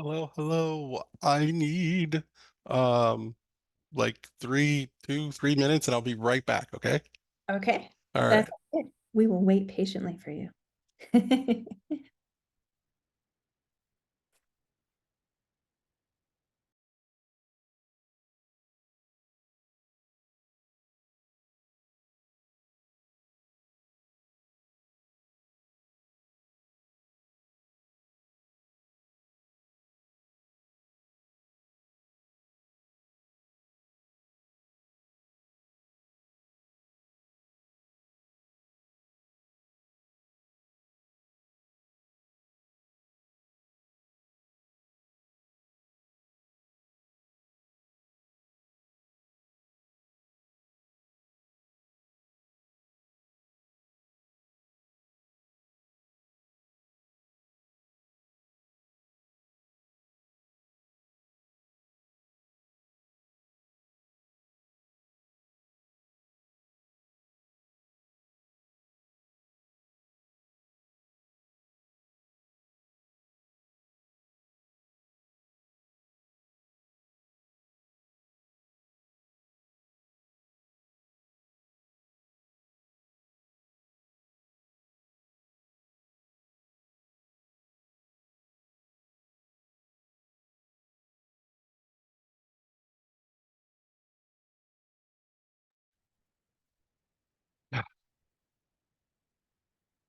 Hello, hello. I need um like 3 minutes and I'll be right back, okay? Okay, All that's right. it. We will wait patiently for you.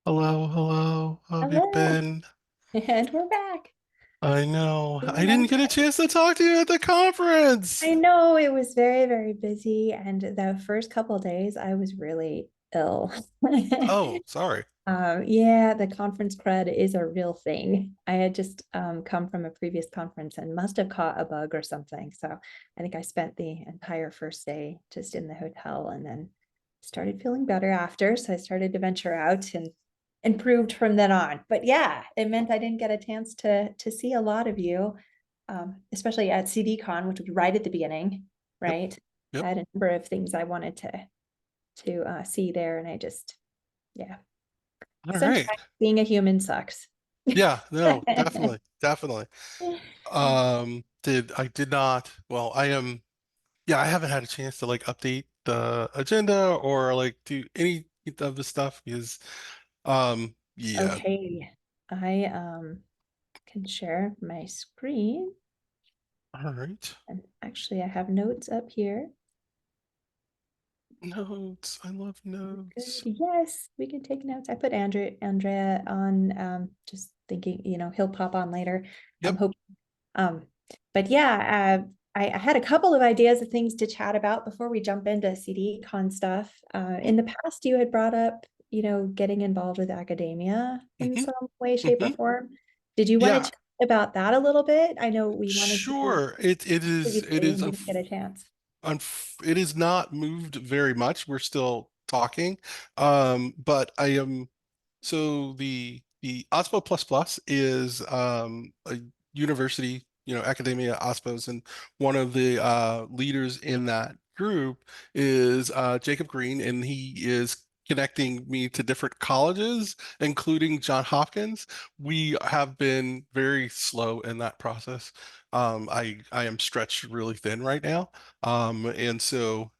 Hello, hello. How have you Hello, been? and we're back. I know. I I'm didn't get a chance to talk to you at the conference. I know it was very, very busy, and the first couple of days I was really ill. Oh, sorry. Yeah, the conference crud is a real thing. I had just come from a previous conference and must have caught a bug or something. So I think I spent the entire first day just in the hotel and then started feeling better after. So I started to venture out and improved from then on. But yeah, it meant I didn't get a chance to see a lot of you, especially at CDCon, which was right at the beginning, Yep, right? I yep. had a number of things I wanted to see there, and I just yeah. All right. Sometimes being a human sucks. Yeah, no, definitely, definitely. Did not, well, yeah, I haven't had a chance to like update the agenda or like do any of the stuff because yeah. Okay, I can share my screen, All right. and actually I have notes up here. Notes. I love Good. notes. Yes, we can take notes. I put Andrea on, just thinking, he'll pop on later. I'm Yep. hoping. Um, but yeah, I had a couple of ideas of things to chat about before we jump into CDCon stuff. In the past, you had brought up, getting involved with academia in Hmm. some way, shape, or Hmm. form. Did you want to Yeah, chat about that a little bit? I know we wanted to sure. It is it previously is and didn't get a chance. it is not moved very much. We're still talking. But I am so the OSPO plus plus is a university, academia OSPOs, and one of the leaders in that group is Jacob Green, and he is connecting me to different colleges, including John Hopkins. We have been very slow in that process. I am stretched really thin right now. And so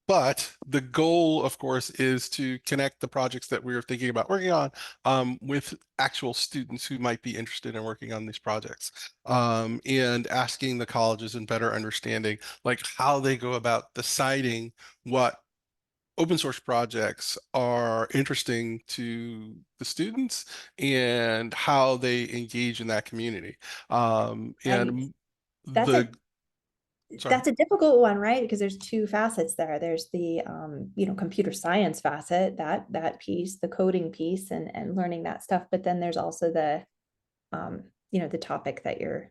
but the goal, of course, is to connect the projects that we are thinking about working on with actual students who might be interested in working on these projects, and asking the colleges and better understanding like how they go about deciding what open source projects are interesting to the students and how they engage in that community. Right. And That's a the Sorry. that's a difficult one, right? Because there's two facets there. There's the computer science facet, that piece, the coding piece and learning that stuff. But then there's also the topic that you're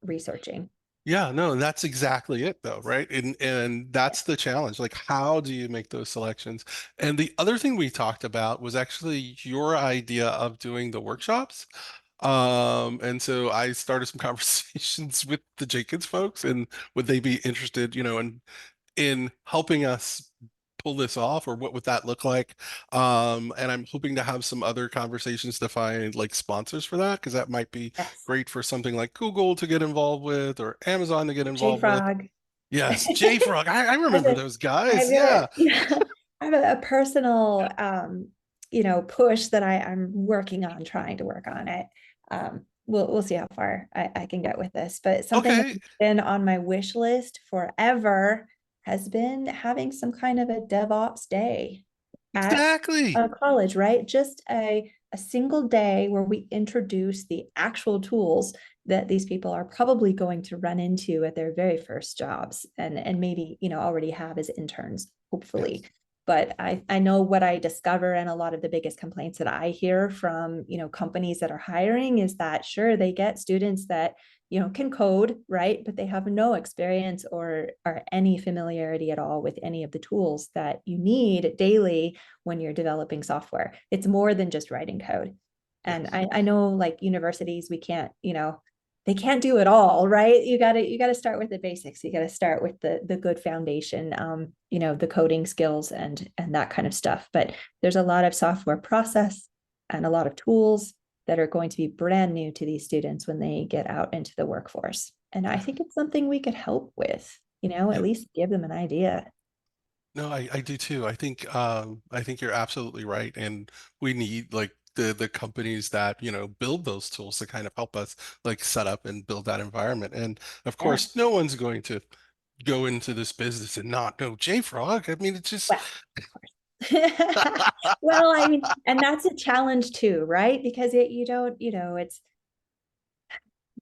researching. Yeah, no, that's exactly it though, right? And that's the challenge. Like, how do you make those selections? And the other thing we talked about was actually your idea of doing the workshops. And so I started some conversations with the Jenkins folks, and would they be interested, in helping us pull this off, or what would that look like? And I'm hoping to have some other conversations to find like sponsors for that, because that might be Yes. great for something like Google to get involved with or Amazon to get involved with. JFrog. Yes, JFrog. I As remember a, those I have guys. a, Yeah. yeah, I have a personal, push that I'm working on, trying to work on it. We'll see how far I can get with this, but something that's Okay. been on my wish list forever has been having some kind of a DevOps day at Exactly. a college, right? Just a single day where we introduce the actual tools that these people are probably going to run into at their very first jobs, and maybe already have as interns, hopefully. Yes. But I know what I discover, and a lot of the biggest complaints that I hear from companies that are hiring is that sure, they get students that can code, right, but they have no experience or any familiarity at all with any of the tools that you need daily when you're developing software. It's more than just writing code. And Yes. I know, like, universities, we can't, they can't do it all, right? You gotta start with the basics. You gotta start with the good foundation, the coding skills and that kind of stuff. But there's a lot of software process and a lot of tools that are going to be brand new to these students when they get out into the workforce. And I think it's something we could help with, at Yeah. least give them an idea. No, I do too. I think you're absolutely right. And we need like the companies that, build those tools to kind of help us like set up and build that environment. And of Yeah. course, no one's going to go into this business and not know JFrog. I mean, it's just Well, well, I mean, and that's a challenge too, right? Because you don't,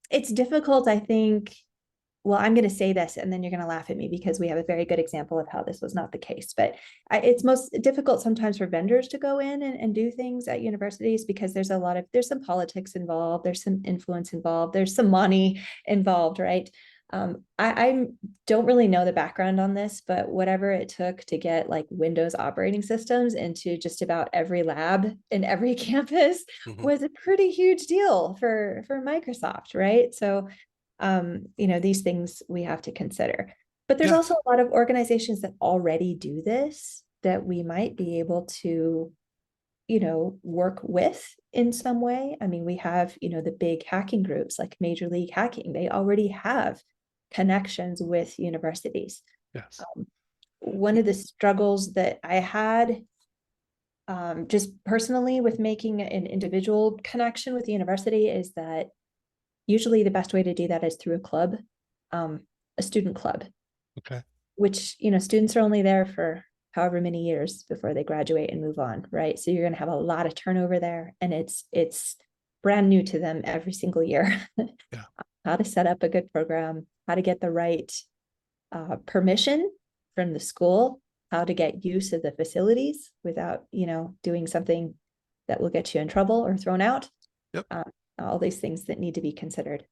it's difficult, I think. Well, I'm going to say this and then you're going to laugh at me because we have a very good example of how this was not the case. But it's most difficult sometimes for vendors to go in and do things at universities because there's some politics involved, there's some influence involved, there's some money involved, right? I don't really know the background on this, but whatever it took to get like Windows operating systems into just about every lab in every campus Mhm. was a pretty huge deal for Microsoft, right? So these things we have to consider. But there's also Yes. a lot of organizations that already do this that we might be able to, work with in some way. I mean, we have, the big hacking groups like Major League Hacking. They already have connections with universities. Yes. One of the struggles that I had, just personally with making an individual connection with the university is that usually the best way to do that is through a club, um, a student club, Okay. which, students are only there for however many years before they graduate and move on, right? So you're going to have a lot of turnover there, and it's brand new to them every single year. Yeah. How to set up a good program, how to get the right permission from the school, how to get use of the facilities without, doing something that will get you in trouble or thrown out. Yep. Uh, all these things that need to be considered.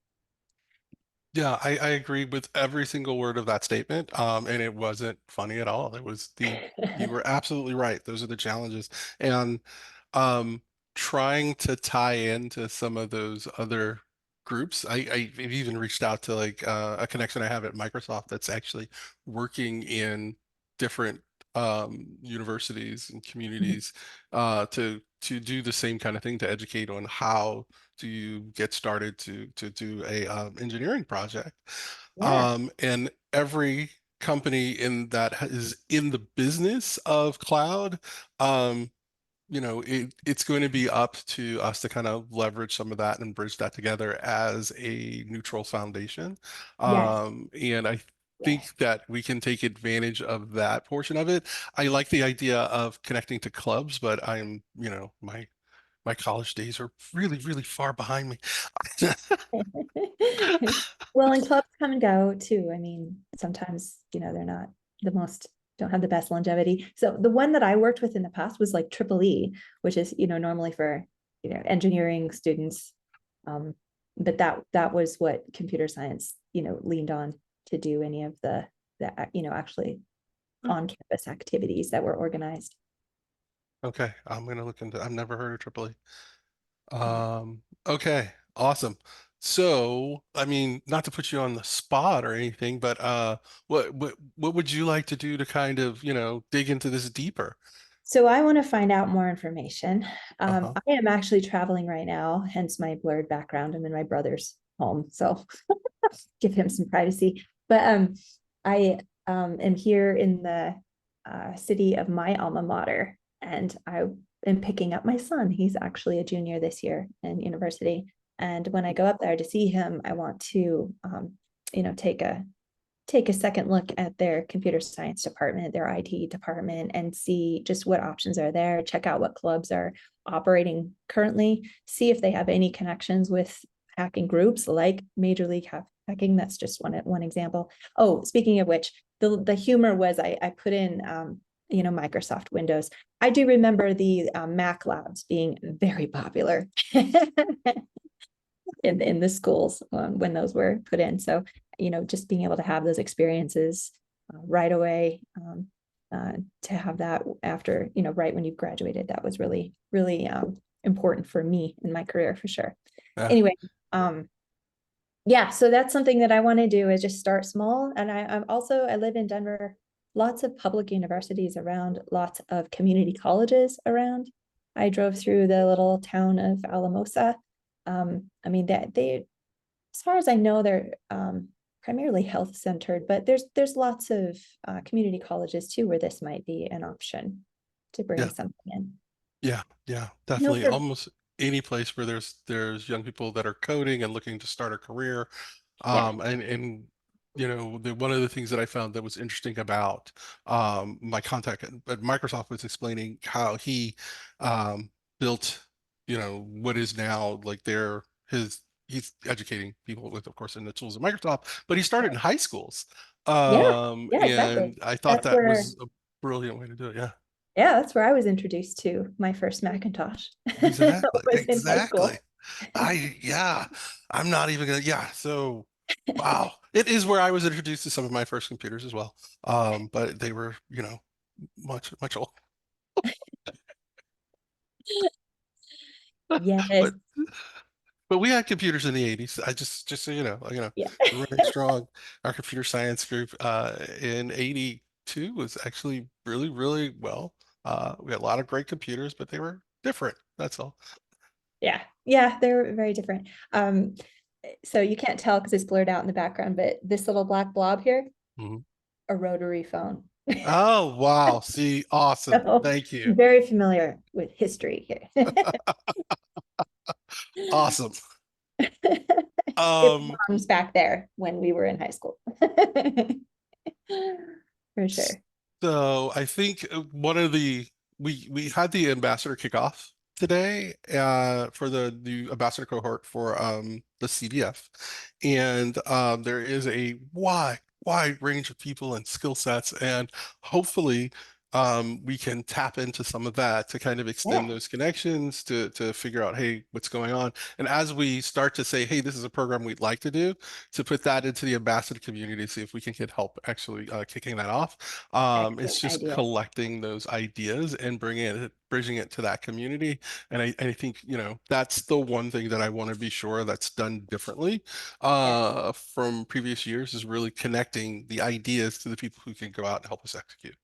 Yeah, I agree with every single word of that statement. And it wasn't funny at all. You were absolutely right. Those are the challenges. And um, trying to tie into some of those other groups, I've even reached out to like a connection I have at Microsoft that's actually working in different universities and communities to do the same kind of thing to educate on how do you get started to do a engineering project. Yeah. And every company in that is in the business of cloud, um, it's going to be up to us to kind of leverage some of that and bridge that together as a neutral foundation. Yes. And I Yes. think that we can take advantage of that portion of it. I like the idea of connecting to clubs, but my college days are really, really far behind me. Well, and clubs come and go too. I mean, sometimes, they're not the most, don't have the best longevity. So the one that I worked with in the past was like Triple E, which is, normally for, engineering students. Um, but that was what computer science, leaned on to do any of the actually on campus activities that were organized. Okay, I'm gonna look into. I've never heard of Tripoli. Yeah. Okay, awesome. So, I mean, not to put you on the spot or anything, but what would you like to do to kind of, dig into this deeper? So I want to find out more information. Uh-huh. I am actually traveling right now, hence my blurred background. I'm in my brother's home, so give him some privacy. But I am here in the city of my alma mater, and I am picking up my son. He's actually a junior this year in university. And when I go up there to see him, I want to, take a second look at their computer science department, their IT department, and see just what options are there, check out what clubs are operating currently, see if they have any connections with hacking groups like Major League Hacking. That's just one example. Oh, speaking of which, the humor was I put in Microsoft Windows. I do remember the Mac labs being very popular in the schools when those were put in. So, just being able to have those experiences right away, to have that after, right when you graduated, that was really, really important for me in my career for sure. Yeah. Anyway, yeah, so that's something that I want to do is just start small. And I live in Denver, lots of public universities around, lots of community colleges around. I drove through the little town of Alamosa. I mean that they, as far as I know, they're primarily health centered, but there's lots of community colleges too where this might be an option to bring Yeah. something in. Yeah, No, definitely. for Almost any place where there's young people that are coding and looking to start a career. yeah, And one of the things that I found that was interesting about my contact at Microsoft was explaining how he built, what is now like he's educating people with, of course, in the tools of Microsoft, but he started in high schools. yeah, yeah, exactly. And I thought That's that where was a brilliant way to do it. Yeah. Yeah, that's where I was introduced to my first Macintosh. Exactly. Was in high Exactly. school. Yeah, I'm not even gonna, yeah. So, wow. It is where I was introduced to some of my first computers as well. But they were, much, much old. Yes. But, but we had computers in the 80s. Just so Yeah. running strong. Our computer science group, in 82 was actually really, really well. We had a lot of great computers, but they were different. That's all. Yeah. Yeah, they're very different. So you can't tell because it's blurred out in the background, but this little black blob here, Mhm. a rotary phone. Oh, wow. See, awesome. So Thank you. very familiar with history here. Awesome. It Um, belongs back there when we were in high school. For sure. so I think one of the we had the ambassador kickoff today for the new ambassador cohort for the CDF, and there is a wide range of people and skill sets, and hopefully we can tap into some of that to kind of extend Yeah, those connections to figure out, hey, what's going on. And as we start to say, hey, this is a program we'd like to do, to put that into the ambassador community, see if we can get help actually kicking that off. It's excellent just ideas. collecting those ideas and bridging it to that community. And I think, that's the one thing that I want to be sure that's done differently Yeah. from previous years is really connecting the ideas to the people who can go out and help us execute.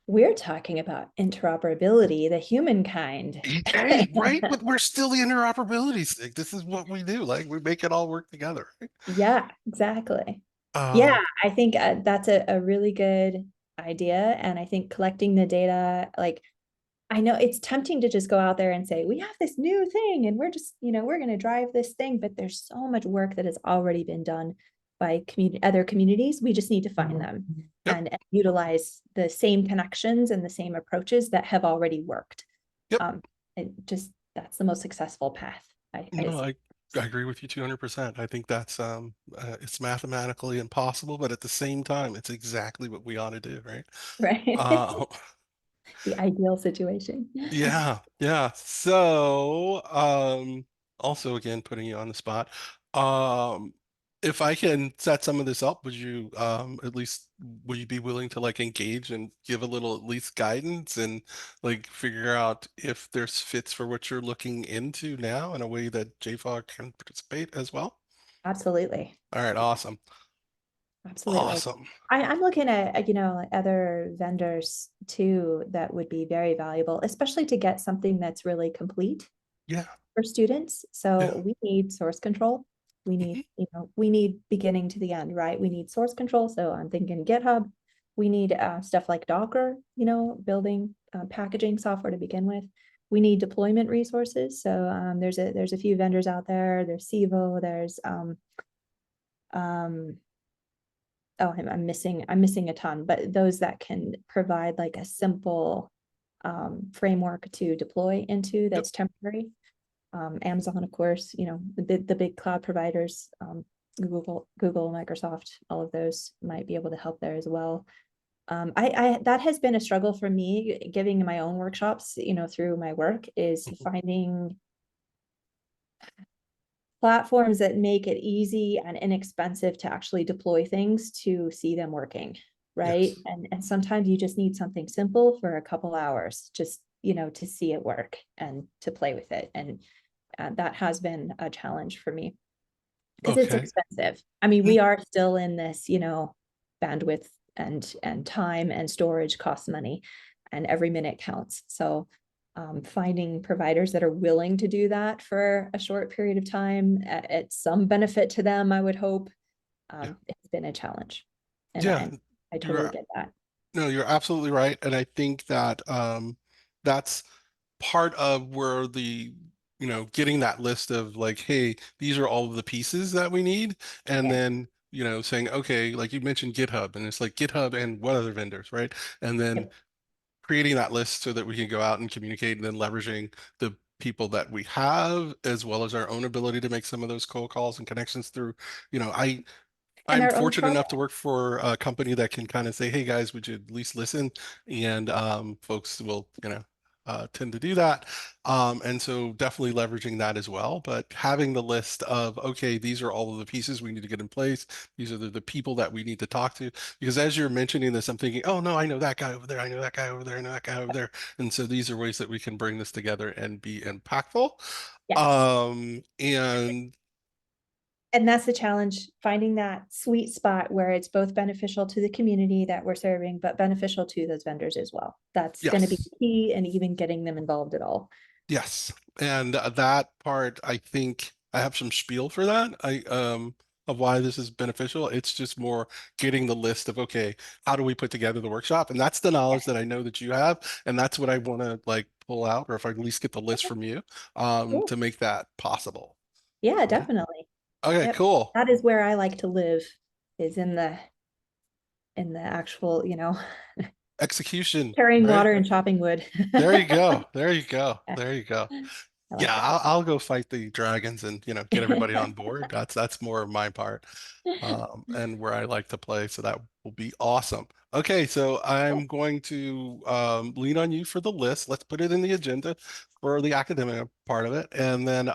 We're talking about interoperability, the humankind. Hey, right? But we're still the interoperability stick. This is what we do. Like we make it all work together. Right? Yeah, exactly. Yeah, Um, I think that's a really good idea. And I think collecting the data, like, I know it's tempting to just go out there and say, we have this new thing and we're just, we're going to drive this thing. But there's so much work that has already been done by other communities. We just need to find them yep, and utilize the same connections and the same approaches that have already worked. yep. And just that's the most successful path. I No, I agree with you 200%. I think that's it's mathematically impossible, but at the same time, it's exactly what we ought to do, right? right. Uh, The ideal situation. yeah, yeah. So, also again, putting you on the spot. Um, if I can set some of this up, would you at least would you be willing to like engage and give a little at least guidance and like figure out if there's fits for what you're looking into now in a way that JFOG can participate as well? Absolutely. All right, awesome. Absolutely. Awesome. I'm looking at, like other vendors too that would be very valuable, especially to get something that's really complete Yeah, for students. yeah. So we need source control. We need, Mhm. we need beginning to the end, right? We need source control. So I'm thinking GitHub. We need stuff like Docker, building packaging software to begin with. We need deployment resources. So there's a few vendors out there. There's Civo. There's um, oh, I'm missing a ton, but those that can provide like a simple framework to deploy into Yep. that's temporary. Amazon, of course, the big cloud providers, Google, Microsoft, all of those might be able to help there as well. I that has been a struggle for me giving my own workshops, through my work is Mhm. finding platforms that make it easy and inexpensive to actually deploy things to see them working, right? Yes. And sometimes you just need something simple for a couple hours, just to see it work and to play with it. And that has been a challenge for me because it's Okay. expensive. I mean, Mhm. we are still in this, bandwidth and time and storage costs money, and every minute counts. So finding providers that are willing to do that for a short period of time at some benefit to them, I would hope, Yeah. it's been a challenge. And Yeah. I totally You're get that. no, you're absolutely right. And I think that that's part of where getting that list of like, hey, these are all of the pieces that we need. And Yeah. then, saying, okay, like you mentioned GitHub, and it's like GitHub and what other vendors, right? And then Yep. creating that list so that we can go out and communicate and then leveraging the people that we have as well as our own ability to make some of those cold calls and connections through, you know, I And I'm our own fortunate product. enough to work for a company that can kind of say, "Hey guys, would you at least listen?" And folks will, tend to do that. And so definitely leveraging that as well. But having the list of, okay, these are all of the pieces we need to get in place. These are the people that we need to talk to. Because as you're mentioning this, I'm thinking, oh no, I know that guy over there. I know that guy over there. I know that guy over there. And so these are ways that we can bring this together and be impactful. Yes. And And that's the challenge, finding that sweet spot where it's both beneficial to the community that we're serving, but beneficial to those vendors as well. That's going to be yes. key, and even getting them involved at all. Yes. And that part, I think I have some spiel for that. Of why this is beneficial. It's just more getting the list of, okay, how do we put together the workshop? And that's the knowledge that I know that you have. And that's what I want to like pull out, or if I at least get the list Okay, from you, cool. to make that possible. Yeah, Okay. definitely. Okay, Yep. cool. That is where I like to live, is in the actual, Execution, carrying right? water and chopping wood. There you go. There you go. Yeah, There you go. I Yeah, like that. I'll go fight the dragons and get everybody on board. That's more of my part, and where I like to play. So that will be awesome. Okay, so Cool. I'm going to lean on you for the list. Let's put it in the agenda for the academic part of it, and then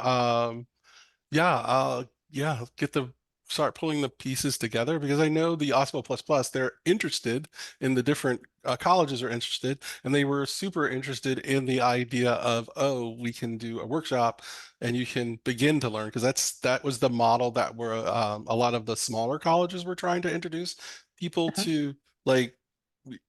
yeah, get the start pulling the pieces together because I know the Osmo Plus Plus, they're interested in the different colleges are interested, and they were super interested in the idea of, oh, we can do a workshop and you can begin to learn because that was the model that were a lot of the smaller colleges were trying to introduce people Uh-huh. to like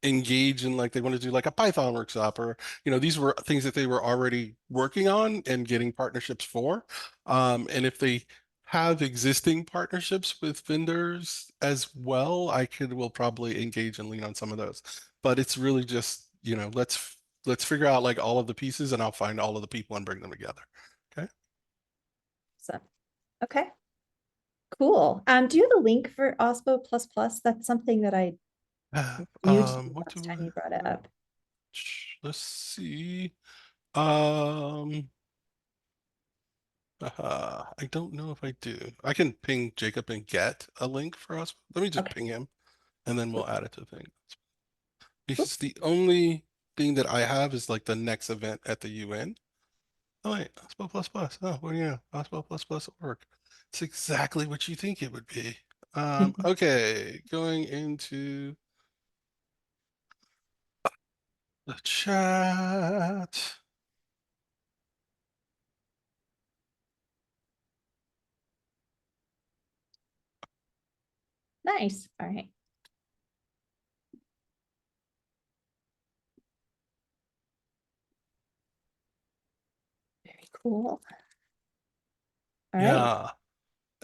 engage in like they want to do like a Python workshop or these were things that they were already working on and getting partnerships for. And if they have existing partnerships with vendors as well, will probably engage and lean on some of those. But it's really just, let's figure out like all of the pieces and I'll find all of the people and bring them together. Okay. So, okay, cool. Do you have a link for OSPO plus plus? That's something that I viewed What last do time I you brought it have? up. Let's see. Um, I don't know if I do. I can ping Jacob and get a link for us. Let me just Okay. ping him and then we'll add it to the thing. Cool. Because the only thing that I have is like the next event at the UN. Oh wait, Osmo plus plus. Oh, what do you know? Osmo plus plus org. It's exactly what you think it would be. Okay, going into the chat. Nice. All right. Very cool. All right. Yeah.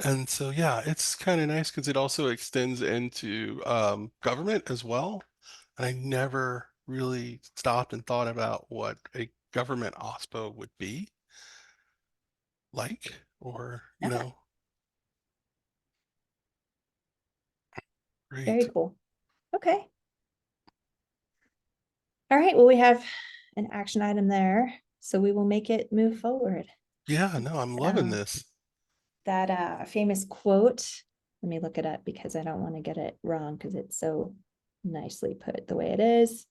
And so, yeah, it's kind of nice because it also extends into government as well. And I never really stopped and thought about what a government OSPO would be like, or, Yeah, very great. cool. Okay. All right. Well, we have an action item there, so we will make it move forward. Yeah, no, I'm loving Um, this. that famous quote. Let me look it up because I don't want to get it wrong because it's so nicely put the way it is.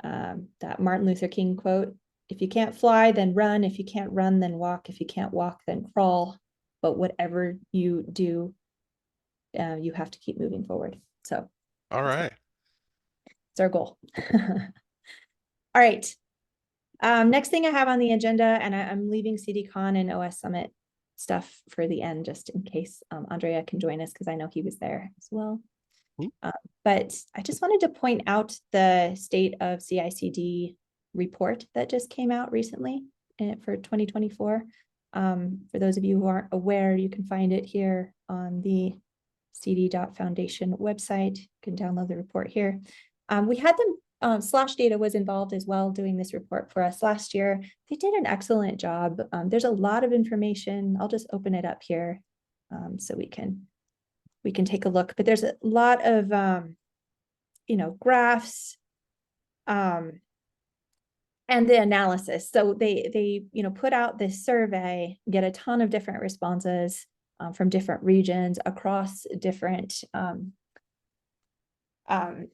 That Martin Luther King quote: "If you can't fly, then run. If you can't run, then walk. If you can't walk, then crawl. But whatever you do, you have to keep moving forward." So All it's right. our goal. All right. Next thing I have on the agenda, and I'm leaving CDCon and OS Summit stuff for the end, just in case Andrea can join us, because I know he was there as well. Hmm. Uh, but I just wanted to point out the state of CICD report that just came out recently for 2024. For those of you who aren't aware, you can find it here on the cd.foundation website. You can download the report here. We had them, Slash Data was involved as well doing this report for us last year. They did an excellent job. There's a lot of information. I'll just open it up here so we can take a look. But there's a lot of graphs and the analysis. So they put out this survey, get a ton of different responses from different regions across different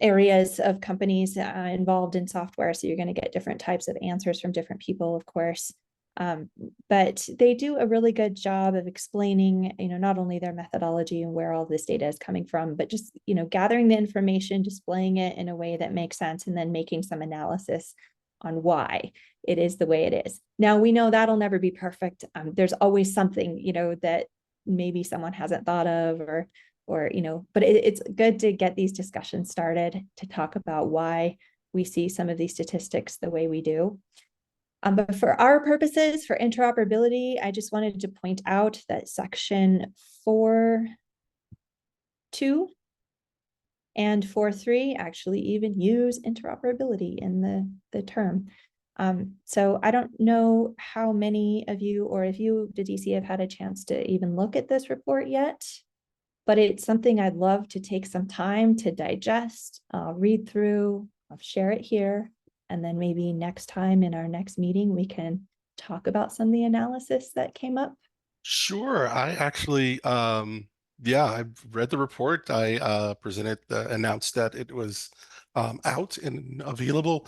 areas of companies involved in software. So you're going to get different types of answers from different people, of course. But they do a really good job of explaining, not only their methodology and where all this data is coming from, but just, gathering the information, displaying it in a way that makes sense, and then making some analysis on why it is the way it is. Now, we know that'll never be perfect. There's always something, that maybe someone hasn't thought of, but it's good to get these discussions started to talk about why we see some of these statistics the way we do. But for our purposes, for interoperability, I just wanted to point out that section 4.2 and 4.3 actually even use interoperability in the term. So I don't know how many of you, or if you, the DC, have had a chance to even look at this report yet, but it's something I'd love to take some time to digest, read through, I'll share it here. And then maybe next time in our next meeting, we can talk about some of the analysis that came up. Sure. I actually, yeah, I've read the report. I announced that it was out and available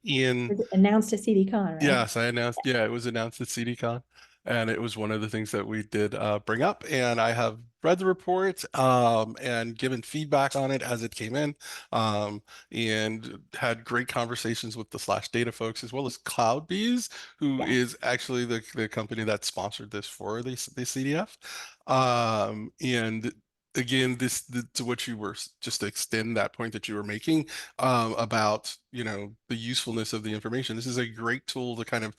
in. Was it announced to CDCon, right? Yes, I announced. Yeah, it was announced at CDCon, and it was one of the things that we did bring up. And I have read the report and given feedback on it as it came in, and had great conversations with the Slash Data folks as well as CloudBees, who Yes. is actually the company that sponsored this for the CDF. And again, to what you were just to extend that point that you were making about the usefulness of the information. This is a great tool to kind of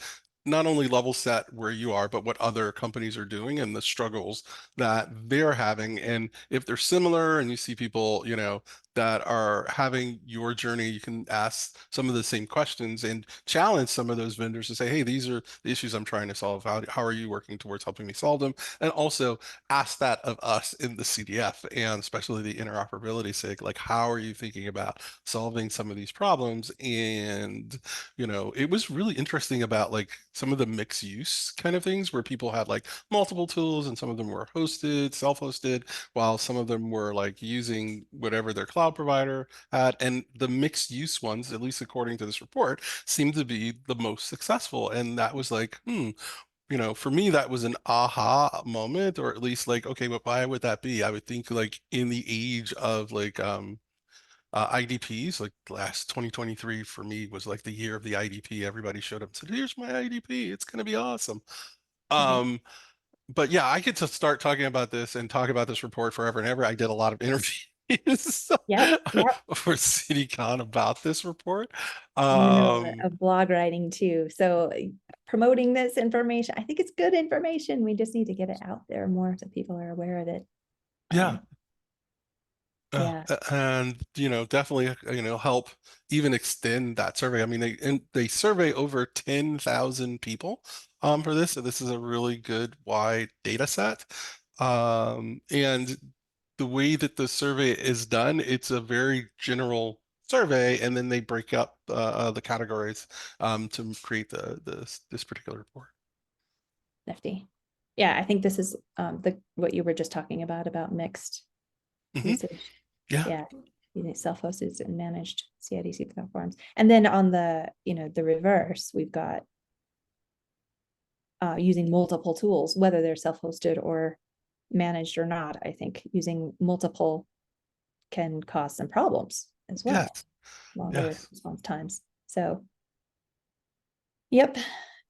not only level set where you are, but what other companies are doing and the struggles that they're having. And if they're similar and you see people, that are having your journey, you can ask some of the same questions and challenge some of those vendors to say, hey, these are the issues I'm trying to solve. How are you working towards helping me solve them? And also ask that of us in the CDF and especially the interoperability SIG, like how are you thinking about solving some of these problems? And it was really interesting about like some of the mixed use kind of things where people had like multiple tools and some of them were hosted, self-hosted, while some of them were like using whatever their cloud provider had. And the mixed use ones, at least according to this report, seemed to be the most successful. And that was like, for me, that was an aha moment, or at least like, okay, but why would that be? I would think like in the age of like IDPs, like last 2023 for me was like the year of the IDP. Everybody showed up and said, here's my IDP. It's going to be awesome. Right. Um, but yeah, I get to start talking about this and talk about this report forever and ever. I did a lot of interviews Yep, yep. for CityCon about this report. I'm in the middle Um, of blog writing too. So promoting this information, I think it's good information. We just need to get it out there more so people are aware of it. yeah, Um, yeah, and definitely help even extend that survey. I mean, they survey over 10,000 people for this, so this is a really good wide data set. And the way that the survey is done, it's a very general survey, and then they break up the categories to create this particular report. nifty. Yeah, I think this is the what you were just talking about mixed Hmm. usage. Yeah, Yeah, self-hosted and managed CIDC platforms. And then on the reverse, we've got using multiple tools, whether they're self-hosted or managed or not. I think using multiple can cause some problems as well, yes, longer yes. response times. So, yep.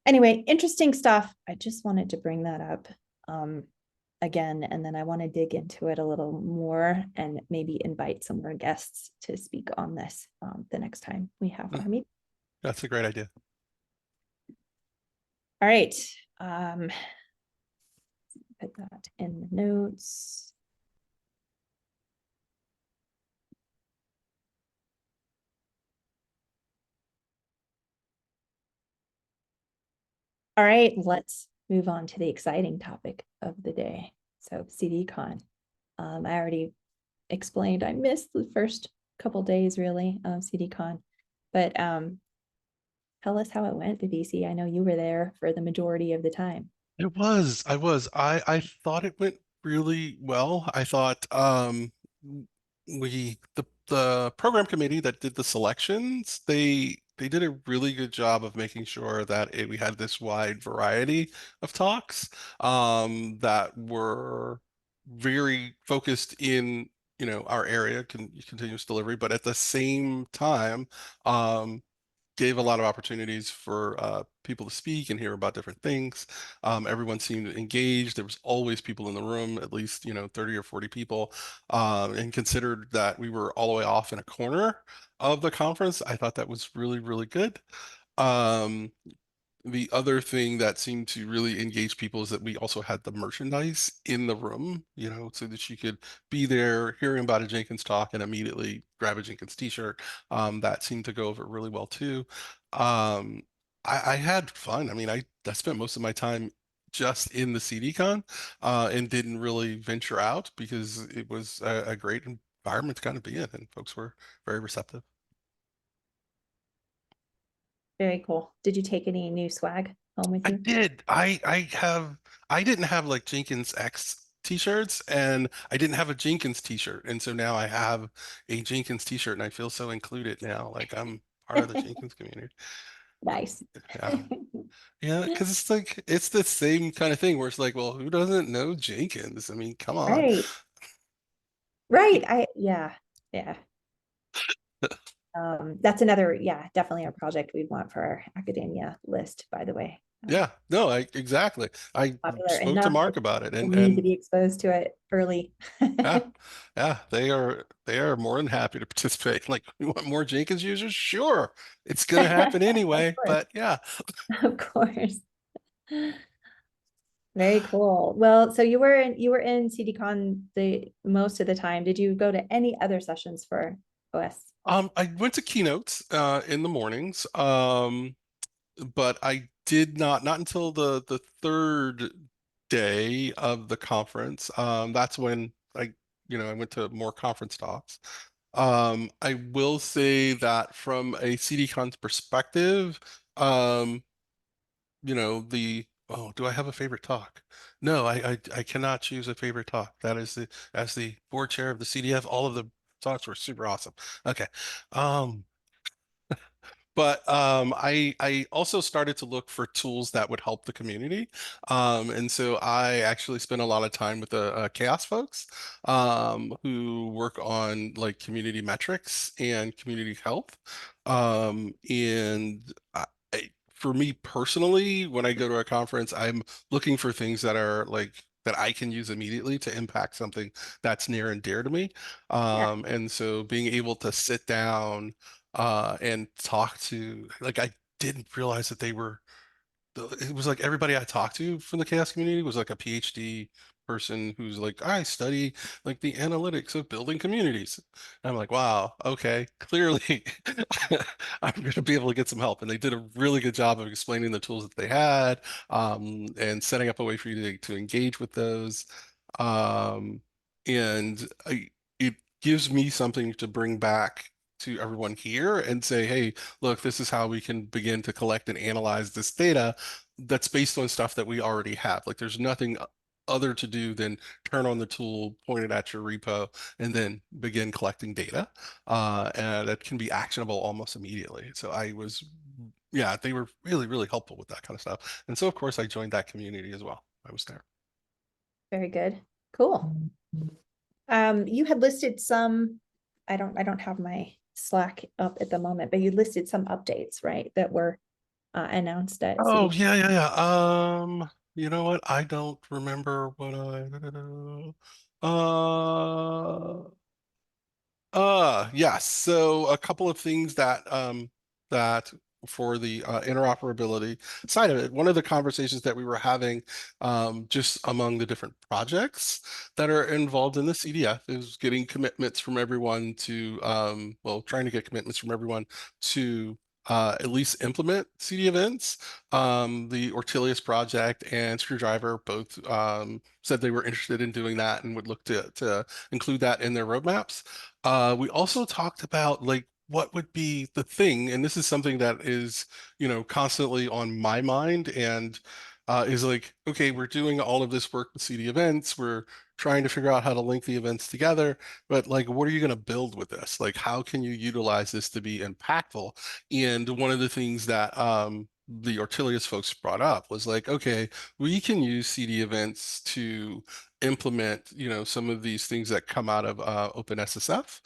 Anyway, interesting stuff. I just wanted to bring that up um, again, and then I want to dig into it a little more and maybe invite some more guests to speak on this the next time we have Mm, our meeting. that's a great idea. All right. Um, put that in the notes. All right, let's move on to the exciting topic of the day. So CDCon. I already explained I missed the first couple days really of CDCon, but tell us how it went to VC. I know you were there for the majority of the time. It was. I thought it went really well. I thought the program committee that did the selections, they did a really good job of making sure that we had this wide variety of talks that were very focused in our area, continuous delivery, but at the same time gave a lot of opportunities for people to speak and hear about different things. Everyone seemed engaged. There was always people in the room, at least 30 or 40 people. And considered that we were all the way off in a corner of the conference, I thought that was really, really good. Um, the other thing that seemed to really engage people is that we also had the merchandise in the room, so that you could be there hearing about a Jenkins talk and immediately grab a Jenkins t-shirt. That seemed to go over really well too. I had fun. I mean, I spent most of my time just in the CDCon and didn't really venture out because it was a great environment to kind of be in, and folks were very receptive. Very cool. Did you take any new swag home with I you? did. I didn't have like Jenkins X t-shirts, and I didn't have a Jenkins t-shirt. And so now I have a Jenkins t-shirt, and I feel so included now. Like I'm part of the Jenkins community. Nice. Yeah. Yeah, because it's like it's the same kind of thing where it's like, well, who doesn't know Jenkins? I mean, come on. Right. Right. Yeah. Yeah. That's another, yeah, definitely a project we'd want for our academia list, by the way. Yeah, no, I exactly. I Popular spoke to enough Mark that about it, people and need to be exposed to it early. yeah, yeah, they are more than happy to participate. Like, we want more Jenkins users? Sure. It's gonna happen Of anyway, course, but yeah. of course. Very cool. Well, so you were in CDCon the most of the time. Did you go to any other sessions for OS? I went to keynotes in the mornings. But I did not until the third day of the conference. That's when I went to more conference talks. I will say that from a CDCon's perspective, um, the oh, do I have a favorite talk? No, I cannot choose a favorite talk. That is as the board chair of the CDF, all of the talks were super awesome. Okay. Um, but I also started to look for tools that would help the community. And so I actually spent a lot of time with the Chaos folks who work on like community metrics and community health. And for me personally, when I go to a conference, I'm looking for things that are like that I can use immediately to impact something that's near and dear to me. Yeah. And so being able to sit down and talk to, like, I didn't realize that they were it was like everybody I talked to from the chaos community was like a PhD person who's like, I study like the analytics of building communities. And I'm like, wow, okay, clearly I'm going to be able to get some help. And they did a really good job of explaining the tools that they had, and setting up a way for you to engage with those. Um, and it gives me something to bring back to everyone here and say, hey, look, this is how we can begin to collect and analyze this data that's based on stuff that we already have. Like there's nothing other to do than turn on the tool, point it at your repo, and then begin collecting data. And that can be actionable almost immediately. So yeah, they were really, really helpful with that kind of stuff. And so, of course, I joined that community as well. I was there. Very good. Cool. You had listed some, I don't have my Slack up at the moment, but you listed some updates, right? That were announced at Oh, City. yeah, yeah, yeah. You know what? I don't remember what uh yes. So a couple of things that for the interoperability side of it, one of the conversations that we were having just among the different projects that are involved in the CDF is getting commitments from everyone to well, trying to get commitments from everyone to at least implement CD events. The Ortelius project and Screwdriver both said they were interested in doing that and would look to include that in their roadmaps. We also talked about like what would be the thing, and this is something that is, constantly on my mind and is like, okay, we're doing all of this work with CD events, we're trying to figure out how to link the events together, but like, what are you going to build with this? Like, how can you utilize this to be impactful? And one of the things that the Ortelius folks brought up was like, okay, we can use CD events to implement, some of these things that come out of OpenSSF,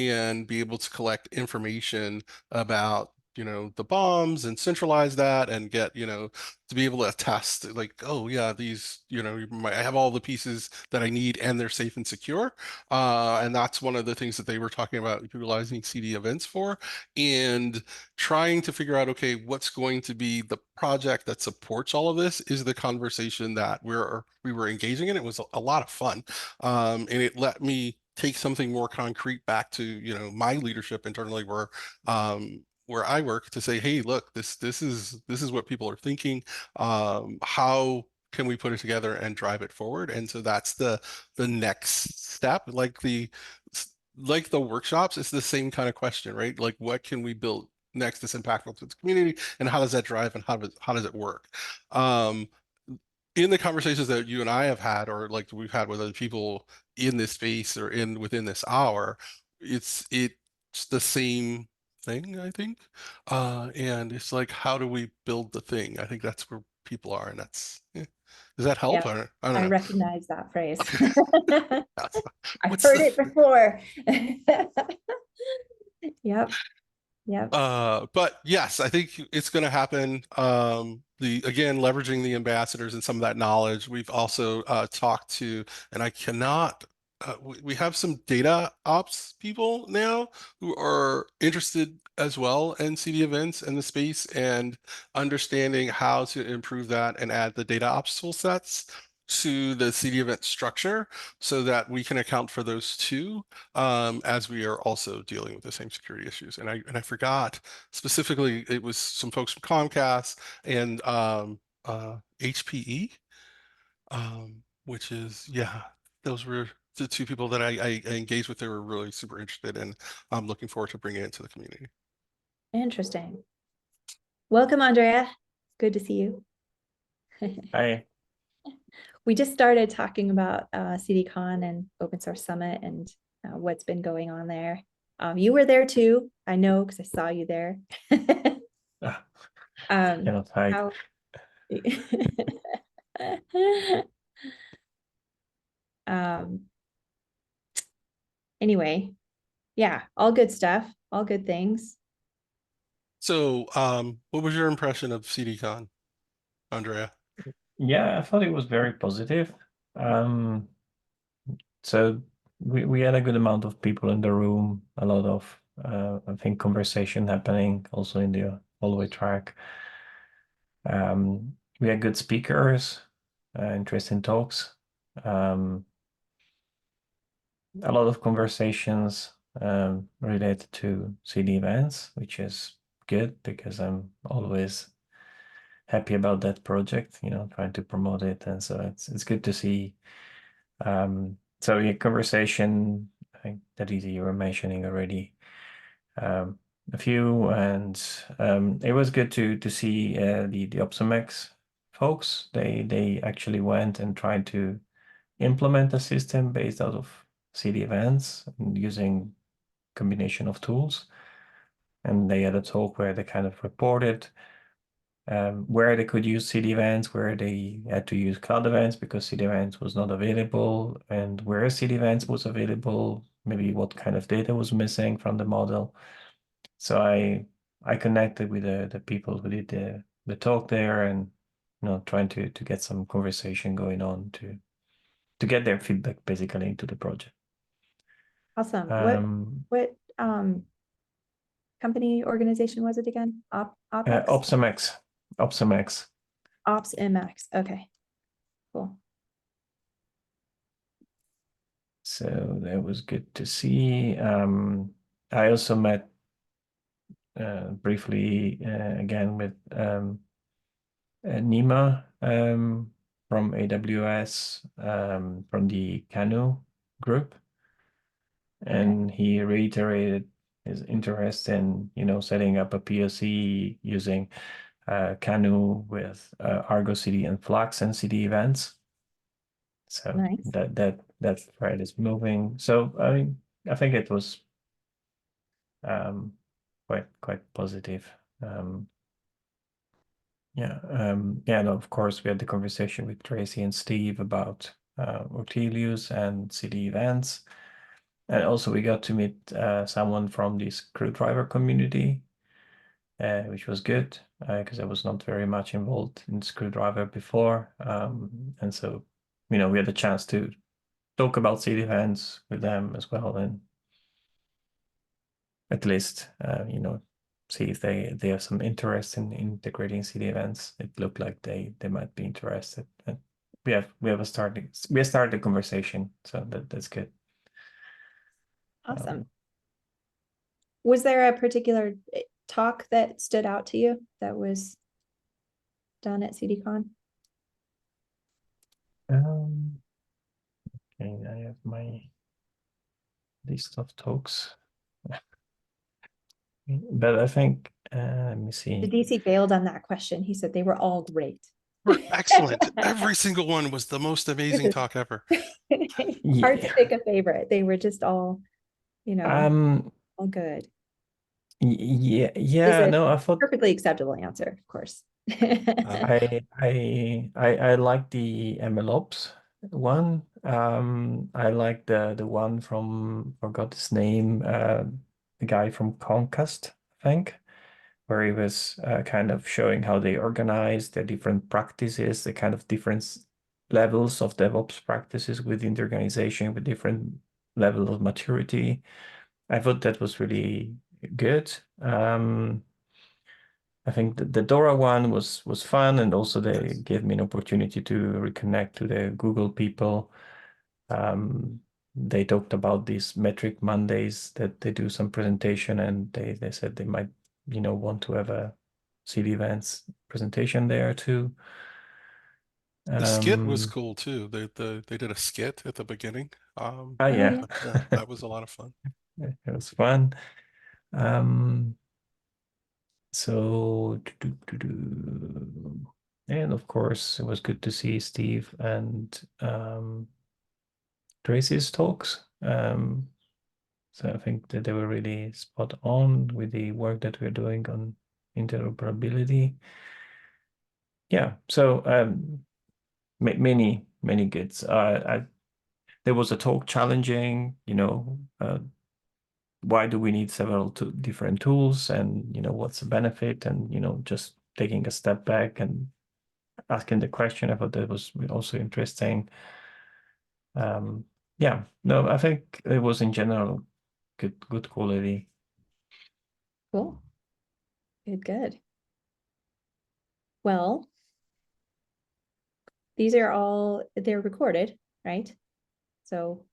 and be able to collect information about, the bombs and centralize that and get, to be able to test like, oh yeah, these, I have all the pieces that I need and they're safe and secure. And that's one of the things that they were talking about utilizing CD events for, and trying to figure out, okay, what's going to be the project that supports all of this is the conversation that we were engaging in. It was a lot of fun. And it let me take something more concrete back to, my leadership internally where I work to say, hey, look, this is what people are thinking. How can we put it together and drive it forward? And so that's the next step. Like the workshops, it's the same kind of question, right? Like what can we build next that's impactful to the community, and how does that drive and how does it work? Um, in the conversations that you and I have had, or like we've had with other people in this space or in within this hour, it's the same thing, I think. And it's like, how do we build the thing? I think that's where people are, and does that help? Yeah, I don't I know. recognize that phrase. Okay. I've What's heard the it before. Yep, yep. But yes, I think it's going to happen. The again, leveraging the ambassadors and some of that knowledge. We've also talked to, and I cannot. We have some data ops people now who are interested as well in CD events in the space and understanding how to improve that and add the data ops tool sets to the CD event structure so that we can account for those too, as we are also dealing with the same security issues. And I forgot specifically, it was some folks from Comcast and HPE, which is, yeah, those were the two people that I engaged with. They were really super interested, and I'm looking forward to bringing it into the community. Interesting. Welcome, Andrea. Good to see you. Hi. We just started talking about CDCon and Open Source Summit and what's been going on there. You were there too, I know, because I saw you there. Hi. How um, anyway, yeah, all good stuff, all good things. So, what was your impression of CDCon, Andrea? Yeah, I thought it was very positive. So we had a good amount of people in the room, a lot of I think conversation happening also in the hallway track. We had good speakers, interesting talks, a lot of conversations related to CD events, which is good because I'm always happy about that project, trying to promote it. And so it's good to see. So yeah, conversation, I think that you were mentioning already a few, and it was good to see the Opsomex folks. They actually went and tried to implement a system based out of CD events and using combination of tools. And they had a talk where they kind of reported where they could use CD events, where they had to use cloud events because CD events was not available, and where CD events was available, maybe what kind of data was missing from the model. So I connected with the people who did the talk there, and trying to get some conversation going on to get their feedback basically into the project. Awesome. Um, What company organization was it again? OpEx? Opsomex. Ops MX. Okay, cool. So that was good to see. I also met briefly again with Nima from AWS, from the Canoe group. And he reiterated his interest in, setting up a POC using Canoe with Argo CD and Flux and CD events. So Nice. that thread is moving. So I think it was quite positive. Yeah, and of course we had the conversation with Tracy and Steve about Ortelius and CD events. And also we got to meet someone from the screwdriver community, which was good because I was not very much involved in screwdriver before. And so, we had a chance to talk about CD events with them as well, and at least, see if they have some interest in integrating CD events. It looked like they might be interested. And we have started the conversation, so that's good. Awesome. Was there a particular talk that stood out to you that was done at CDCon? Okay, I have my list of talks, but I think let me The see. DC failed on that question. He said they were all great. Were excellent. Every single one was the most amazing talk ever. Hard to pick a favorite. They were just all, all good. Yeah, no, I thought Perfectly acceptable answer, of course. I like the MLOps one. I like the one from, forgot his name, the guy from Comcast, I think, where he was kind of showing how they organize the different practices, the kind of different levels of DevOps practices within the organization with different level of maturity. I thought that was really good. I think the Dora one was fun, and also they gave me an opportunity to reconnect to the Google people. They talked about these metric Mondays that they do some presentation, and they said they might, want to have a CD events presentation there too. The skit was cool too. They did a skit at the beginning. Yeah, that was a lot of fun. it was fun. So, and of course, it was good to see Steve and Tracy's talks. So I think that they were really spot on with the work that we're doing on interoperability. Yeah, so many goods. There was a talk challenging, why do we need several different tools, and what's the benefit, and just taking a step back and asking the question. I thought that was also interesting. Yeah, no, I think it was in general good quality. Cool. Good. Well, they're recorded, right? So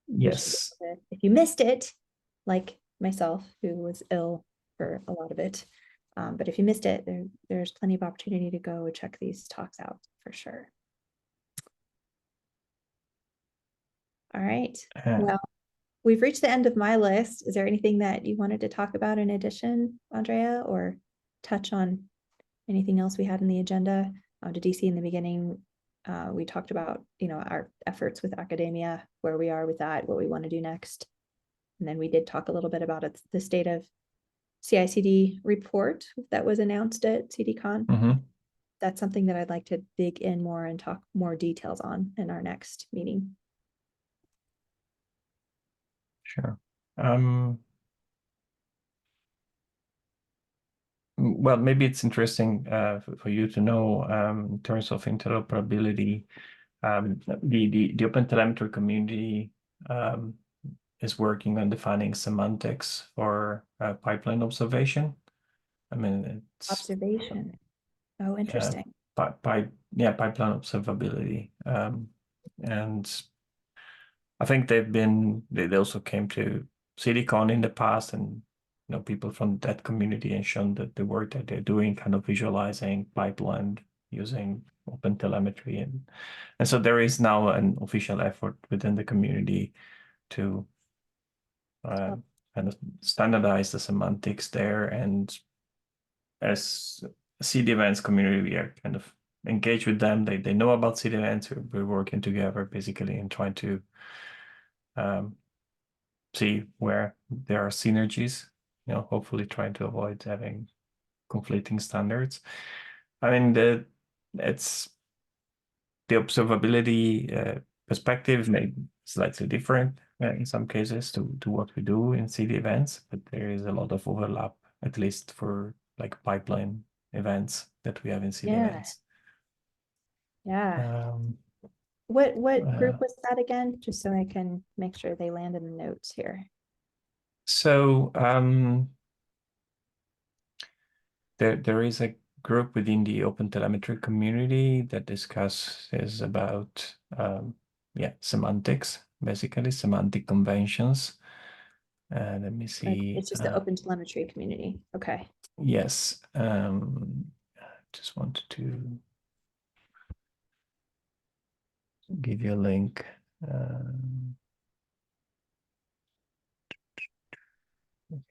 Yes. if you missed it, like myself, who was ill for a lot of it, but if you missed it, there's plenty of opportunity to go check these talks out for sure. All right. Well, we've reached the end of my list. Is there anything that you wanted to talk about in addition, Andrea, or touch on anything else we had in the agenda? Did you see in the beginning, we talked about, our efforts with academia, where we are with that, what we want to do next. And then we did talk a little bit about the state of CI/CD report that was announced at CDCon. Mm-hmm. That's something that I'd like to dig in more and talk more details on in our next meeting. Sure. Well, maybe it's interesting for you to know, in terms of interoperability, the OpenTelemetry community is working on defining semantics for pipeline observation. I mean, it's Observation. Oh, interesting. pipeline observability, and I think they also came to CDCon in the past, and people from that community, and shown that the work that they're doing, kind of visualizing pipeline using OpenTelemetry, and so there is now an official effort within the community to kind of standardize the semantics there. And as a CD events community, we are kind of engaged with them. They know about CD events. We're working together basically and trying to see where there are synergies, hopefully trying to avoid having conflicting standards. I mean, it's the observability perspective may be slightly different in some cases to what we do in CD events, but there is a lot of overlap, at least for like pipeline events that we have in CD events. Yeah. What group was that again? Just so I can make sure they land in the notes here. So there is a group within the OpenTelemetry community that discusses about semantics, basically semantic conventions. Let me see. It's just the OpenTelemetry community. Okay. Yes. Just wanted to give you a link. I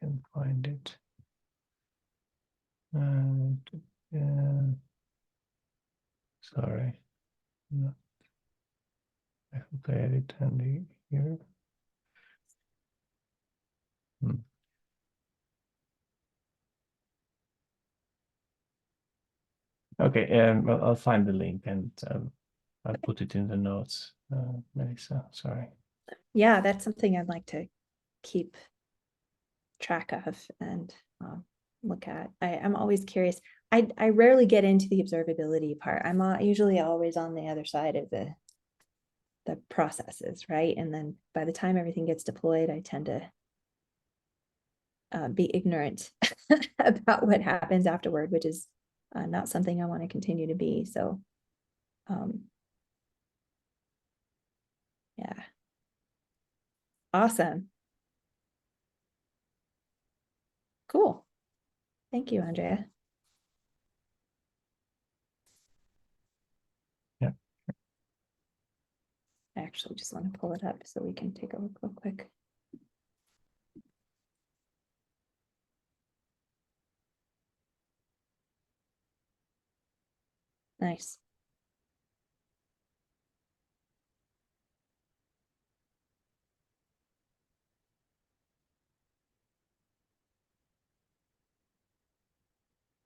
can find it. Sorry. No. I hope I had it handy here. Okay, well, I'll find the link and I'll put it in the notes, Melissa. Sorry. Yeah, that's something I'd like to keep track of and look at. I'm always curious. I rarely get into the observability part. I'm usually always on the other side of the processes, right? And then by the time everything gets deployed, I tend to be ignorant about what happens afterward, which is not something I want to continue to be. So, yeah. Awesome. Cool. Thank you, Andrea. Yeah. I actually just want to pull it up so we can take a look real quick. Nice.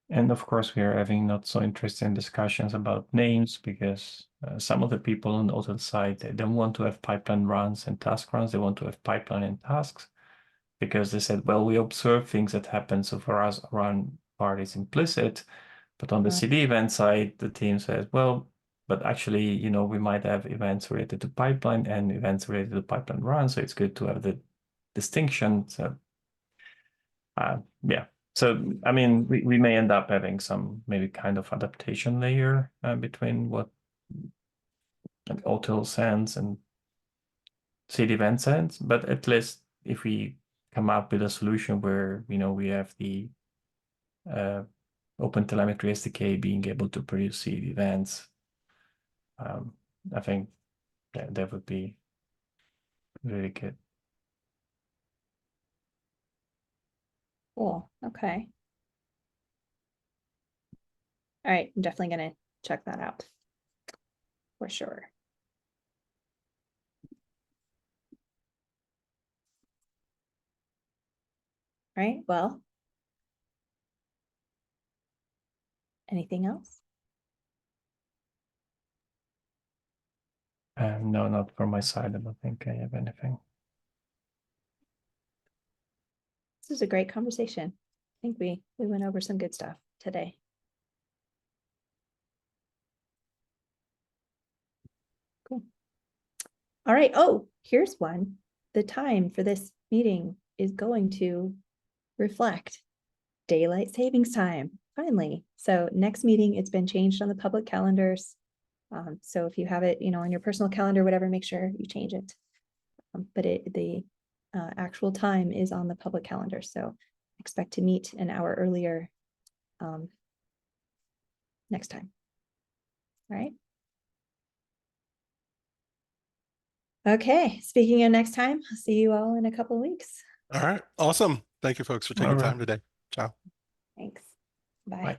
And of course, we are having not so interesting discussions about names, because some of the people on the other side, they don't want to have pipeline runs and task runs. They want to have pipeline and tasks. because they said, well, we observe things that happen. So for us, run part is implicit. But on the CD event side, the team says, well, but actually, you know, we might have events related to pipeline and events related to pipeline run. So it's good to have the distinction. So yeah. So, I mean, we may end up having some maybe kind of adaptation layer between what an OTIL sends and CD event sends. But at least if we come up with a solution where, you know, we have the OpenTelemetry SDK being able to produce CD events, I think that would be really good. Cool. Okay. All right. I'm definitely going to check that out for sure. All right. Well, anything else? No, not from my side. I don't think I have anything. This is a great conversation. I think we went over some good stuff today. Cool. All right. Oh, here's one. The time for this meeting is going to reflect daylight savings time, finally. So next meeting, it's been changed on the public calendars. So if you have it, you know, on your personal calendar, whatever, make sure you change it. But the actual time is on the public calendar. So expect to meet an hour earlier next time. All right. Okay, speaking of next time, I'll see you all in a couple of weeks. All right. Awesome. Thank you, folks, for taking time today. Ciao. Thanks. Bye. Bye.